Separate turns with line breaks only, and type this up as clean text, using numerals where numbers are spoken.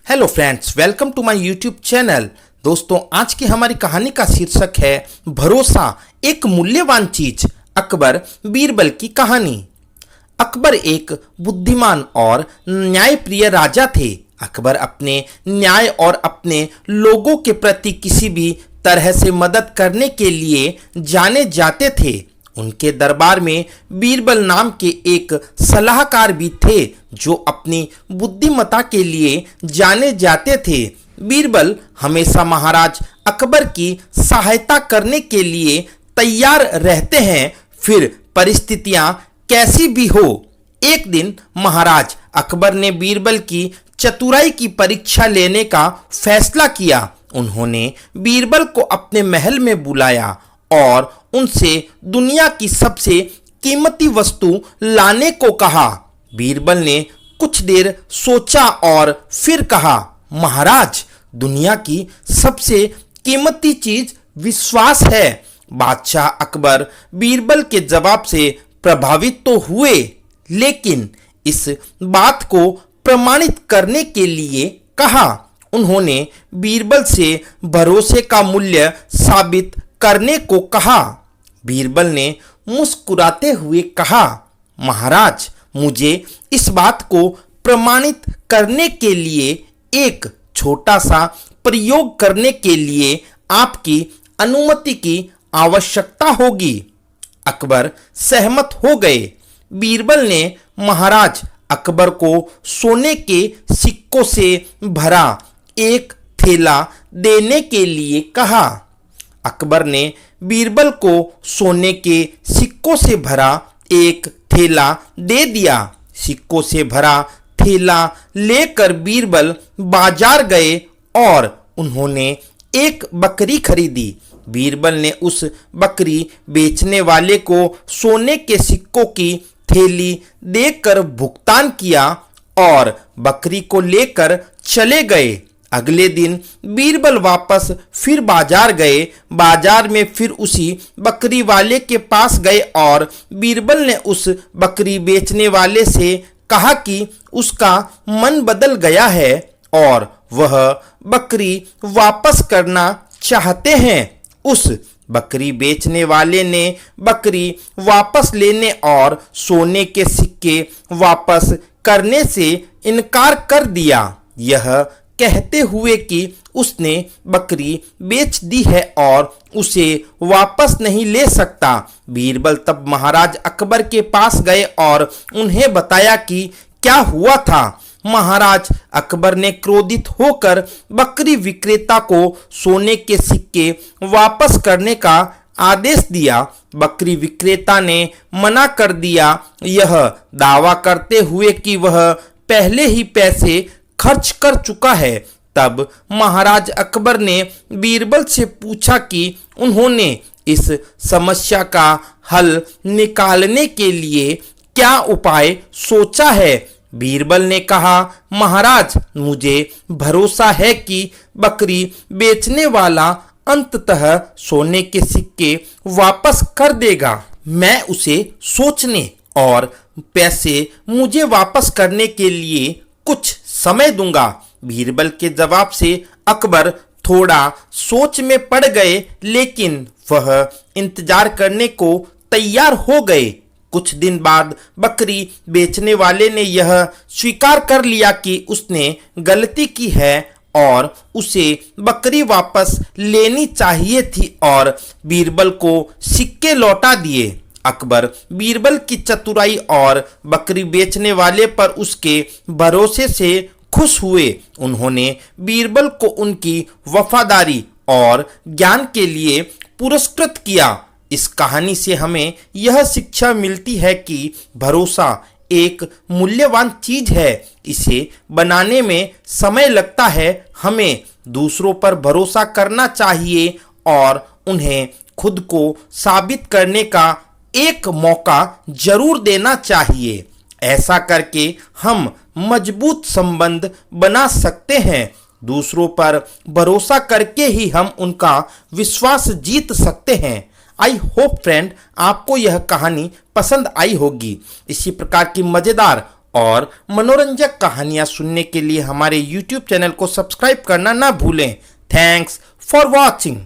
Hello friends, welcome to my YouTube channel. दोस्तों, आज की हमारी कहानी का शीर्षक है भरोसा एक मूल्यवान चीज। अकबर बीरबल की कहानी। अकबर एक बुद्धिमान और न्यायप्रिय राजा थे। अकबर अपने न्याय और अपने लोगों के प्रति किसी भी तरह से मदद करने के लिए जाने जाते थे। उनके दरबार में बीरबल नाम के एक सलाहकार भी थे जो अपनी बुद्धिमत्ता के लिए जाने जाते थे। बीरबल हमेशा महाराज अकबर की सहायता करने के लिए तैयार रहते हैं, फिर परिस्थितियां कैसी भी हो। एक दिन महाराज अकबर ने बीरबल की चतुराई की परीक्षा लेने का फैसला किया। उन्होंने बीरबल को अपने महल में बुलाया और उनसे दुनिया की सबसे कीमती वस्तु लाने को कहा। बीरबल ने कुछ देर सोचा और फिर कहा, महाराज, दुनिया की सबसे कीमती चीज विश्वास है। बादशाह अकबर बीरबल के जवाब से प्रभावित तो हुए, लेकिन इस बात को प्रमाणित करने के लिए कहा। उन्होंने बीरबल से भरोसे का मूल्य साबित करने को कहा। बीरबल ने मुस्कुराते हुए कहा, महाराज, मुझे इस बात को प्रमाणित करने के लिए एक छोटा सा प्रयोग करने के लिए आपकी अनुमति की आवश्यकता होगी। अकबर सहमत हो गए। बीरबल ने महाराज अकबर को सोने के सिक्कों से भरा एक थैला देने के लिए कहा। अकबर ने बीरबल को सोने के सिक्कों से भरा एक थैला दे दिया। सिक्कों से भरा थैला लेकर बीरबल बाजार गए और उन्होंने एक बकरी खरीदी। बीरबल ने उस बकरी बेचने वाले को सोने के सिक्कों की थैली देकर भुगतान किया और बकरी को लेकर चले गए। अगले दिन बीरबल वापस फिर बाजार गए। बाजार में फिर उसी बकरी वाले के पास गए और बीरबल ने उस बकरी बेचने वाले से कहा कि उसका मन बदल गया है और वह बकरी वापस करना चाहते हैं। उस बकरी बेचने वाले ने बकरी वापस लेने और सोने के सिक्के वापस करने से इनकार कर दिया, यह कहते हुए कि उसने बकरी बेच दी है और उसे वापस नहीं ले सकता। बीरबल तब महाराज अकबर के पास गए और उन्हें बताया कि क्या हुआ था। महाराज अकबर ने क्रोधित होकर बकरी विक्रेता को सोने के सिक्के वापस करने का आदेश दिया। बकरी विक्रेता ने मना कर दिया, यह दावा करते हुए कि वह पहले ही पैसे खर्च कर चुका है। तब महाराज अकबर ने बीरबल से पूछा कि उन्होंने इस समस्या का हल निकालने के लिए क्या उपाय सोचा है। बीरबल ने कहा, महाराज, मुझे भरोसा है कि बकरी बेचने वाला अंततः सोने के सिक्के वापस कर देगा। मैं उसे सोचने और पैसे मुझे वापस करने के लिए कुछ समय दूंगा। बीरबल के जवाब से अकबर थोड़ा सोच में पड़ गए, लेकिन वह इंतजार करने को तैयार हो गए। कुछ दिन बाद बकरी बेचने वाले ने यह स्वीकार कर लिया कि उसने गलती की है और उसे बकरी वापस लेनी चाहिए थी और बीरबल को सिक्के लौटा दिए। अकबर बीरबल की चतुराई और बकरी बेचने वाले पर उसके भरोसे से खुश हुए। उन्होंने बीरबल को उनकी वफादारी और ज्ञान के लिए पुरस्कृत किया। इस कहानी से हमें यह शिक्षा मिलती है कि भरोसा एक मूल्यवान चीज है। इसे बनाने में समय लगता है। हमें दूसरों पर भरोसा करना चाहिए और उन्हें खुद को साबित करने का एक मौका जरूर देना चाहिए। ऐसा करके हम मजबूत संबंध बना सकते हैं। दूसरों पर भरोसा करके ही हम उनका विश्वास जीत सकते हैं। आई होप फ्रेंड, आपको यह कहानी पसंद आई होगी। इसी प्रकार की मजेदार और मनोरंजक कहानियां सुनने के लिए हमारे YouTube चैनल को सब्सक्राइब करना ना भूलें। Thanks for watching.